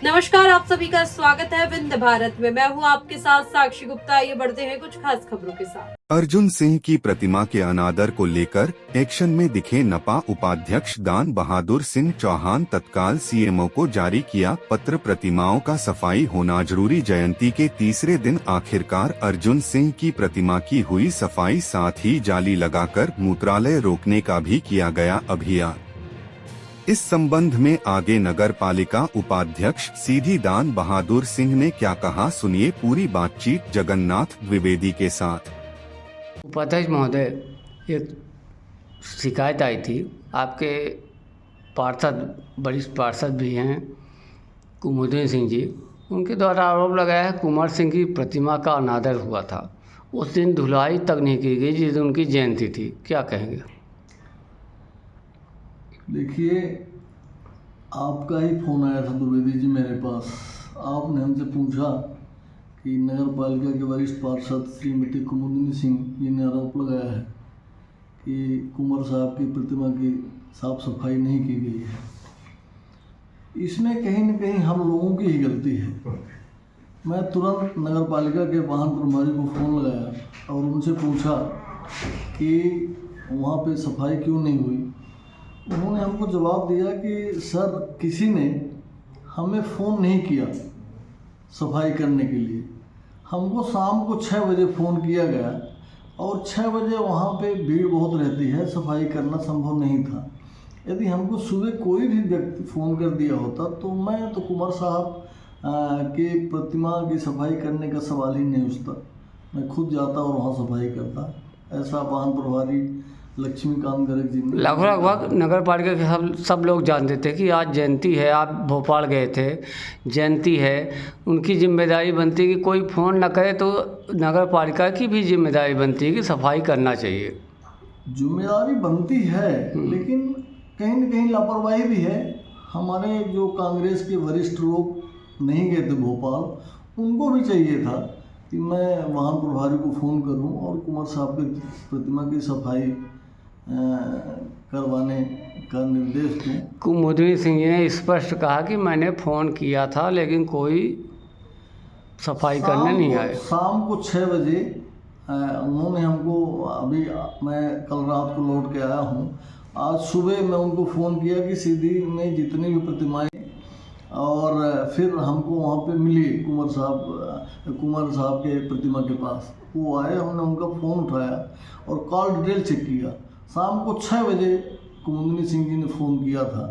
नमस्कार, आप सभी का स्वागत है विंध्य भारत में। मैं हूं आपके साथ साक्षी गुप्ता। आइए बढ़ते हैं कुछ खास खबरों के साथ। अर्जुन सिंह की प्रतिमा के अनादर को लेकर एक्शन में दिखे नपा उपाध्यक्ष दान बहादुर सिंह चौहान। तत्काल सीएमओ को जारी किया पत्र, प्रतिमाओं का सफाई होना जरूरी। जयंती के तीसरे दिन आखिरकार अर्जुन सिंह की प्रतिमा की हुई सफाई, साथ ही जाली लगाकर मूत्रालय रोकने का भी किया गया अभियान। इस संबंध में आगे नगर पालिका उपाध्यक्ष सीधी दान बहादुर सिंह ने क्या कहा, सुनिए पूरी बातचीत जगन्नाथ द्विवेदी के साथ। उपाध्यक्ष महोदय, एक शिकायत आई थी। आपके पार्षद, वरिष्ठ पार्षद भी हैं कुमुदनी सिंह जी, उनके द्वारा आरोप लगाया है कुंवर सिंह की प्रतिमा का अनादर हुआ था। उस दिन धुलाई तक नहीं की गई जिस दिन उनकी जयंती थी, क्या कहेंगे? देखिए, आपका ही फ़ोन आया था द्विवेदी जी मेरे पास। आपने हमसे पूछा कि नगर पालिका के वरिष्ठ पार्षद श्रीमती कुमुदनी सिंह जी ने आरोप लगाया है कि कुंवर साहब की प्रतिमा की साफ सफाई नहीं की गई है। इसमें कहीं न कहीं हम लोगों की ही गलती है। मैं तुरंत नगर पालिका के वाहन प्रभारी को फ़ोन लगाया और उनसे पूछा कि वहाँ पे सफाई क्यों नहीं हुई। उन्होंने हमको जवाब दिया कि सर, किसी ने हमें फ़ोन नहीं किया सफाई करने के लिए। हमको शाम को 6 बजे फ़ोन किया गया और 6 बजे वहाँ पे भीड़ बहुत रहती है, सफाई करना संभव नहीं था। यदि हमको सुबह कोई भी व्यक्ति फ़ोन कर दिया होता तो मैं तो कुंवर साहब की प्रतिमा की सफाई करने का सवाल ही नहीं उठता। मैं खुद जाता और वहाँ सफाई करता। ऐसा वाहन प्रभारी लक्ष्मीकांत गर्ग जी ने लगभग नगर पालिका के सब लोग जानते थे कि आज जयंती है। आप भोपाल गए थे, जयंती है, उनकी जिम्मेदारी बनती है कि कोई फ़ोन न करे तो नगर पालिका की भी जिम्मेदारी बनती है कि सफाई करना चाहिए। जिम्मेदारी बनती है, लेकिन कहीं न कहीं लापरवाही भी है। हमारे जो कांग्रेस के वरिष्ठ लोग नहीं गए थे भोपाल, उनको भी चाहिए था कि मैं वाहन प्रभारी को फ़ोन करूं और कुंवर साहब की प्रतिमा की सफाई करवाने का निर्देश दूं। कुमुदनी सिंह जी ने स्पष्ट कहा कि मैंने फ़ोन किया था लेकिन कोई सफाई करने नहीं आए। शाम को 6 बजे उन्होंने हमको, अभी मैं कल रात को लौट के आया हूँ, आज सुबह मैं उनको फ़ोन किया कि सीधी में जितनी भी प्रतिमाएं, और फिर हमको वहाँ पे मिली कुंवर साहब के प्रतिमा के पास। वो आए, हमने उनका फ़ोन उठाया और कॉल डिटेल चेक किया। शाम को 6 बजे कुमुदनी सिंह जी ने फ़ोन किया था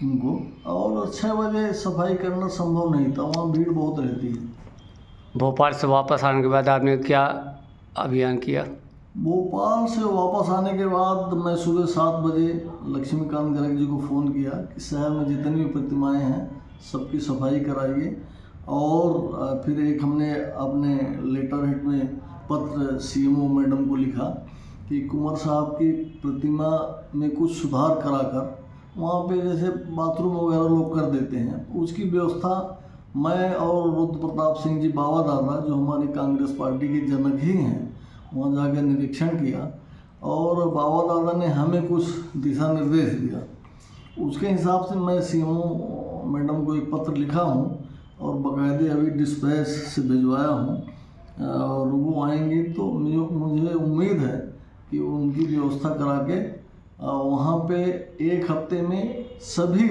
उनको, और 6 बजे सफाई करना संभव नहीं था, वहाँ भीड़ बहुत रहती है। भोपाल से वापस आने के बाद आपने क्या अभियान किया? भोपाल से वापस आने के बाद मैं सुबह 7 बजे लक्ष्मीकांत गर्ग जी को फ़ोन किया कि शहर में जितनी भी प्रतिमाएं हैं सबकी सफाई कराइए। और फिर एक हमने अपने लेटर हेड में पत्र सीएमओ मैडम को लिखा कि कुंवर साहब की प्रतिमा में कुछ सुधार कराकर, वहाँ पे जैसे बाथरूम वगैरह लोग कर देते हैं, उसकी व्यवस्था मैं और रुद्र प्रताप सिंह जी बाबा दादा, जो हमारी कांग्रेस पार्टी के जनक ही हैं, वहाँ जाकर निरीक्षण किया और बाबा दादा ने हमें कुछ दिशा निर्देश दिया। उसके हिसाब से मैं सीएमओ मैडम को एक पत्र लिखा हूँ और बाकायदे अभी डिस्पैच से भिजवाया हूँ, और वो आएंगे तो मुझे उम्मीद है कि उनकी व्यवस्था करा के वहाँ पे 1 हफ्ते में सभी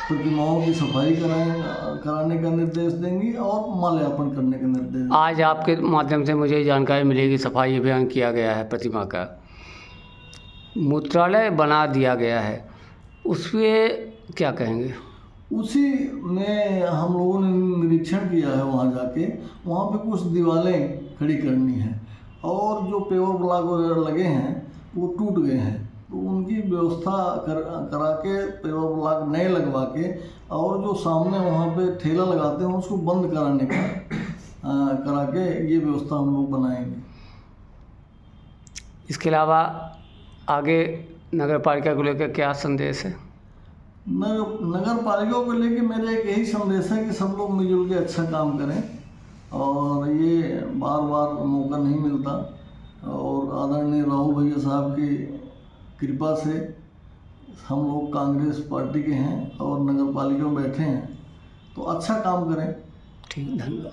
प्रतिमाओं की सफाई कराने का निर्देश देंगी और माल्यार्पण करने का निर्देश। आज आपके माध्यम से मुझे जानकारी मिलेगी, सफाई अभियान किया गया है, प्रतिमा का मूत्रालय बना दिया गया है, उस पर क्या कहेंगे? उसी में हम लोगों ने निरीक्षण किया है। वहाँ जाके वहाँ पे कुछ दीवारें खड़ी करनी है और जो पेवर ब्लॉक वगैरह लगे हैं वो टूट गए हैं, तो उनकी व्यवस्था करा के पेवर ब्लॉक नए लगवा के, और जो सामने वहाँ पे ठेला लगाते हैं उसको बंद कराने का करा के ये व्यवस्था हम लोग बनाएंगे। इसके अलावा आगे नगर पालिका को लेकर क्या संदेश है? नगर पालिका को लेके मेरा एक यही संदेश है कि सब लोग मिलजुल के अच्छा काम करें, और ये बार बार मौका नहीं मिलता, और आदरणीय राहुल भैया साहब की कृपा से हम लोग कांग्रेस पार्टी के हैं और नगर पालिका में बैठे हैं, तो अच्छा काम करें। ठीक, धन्यवाद।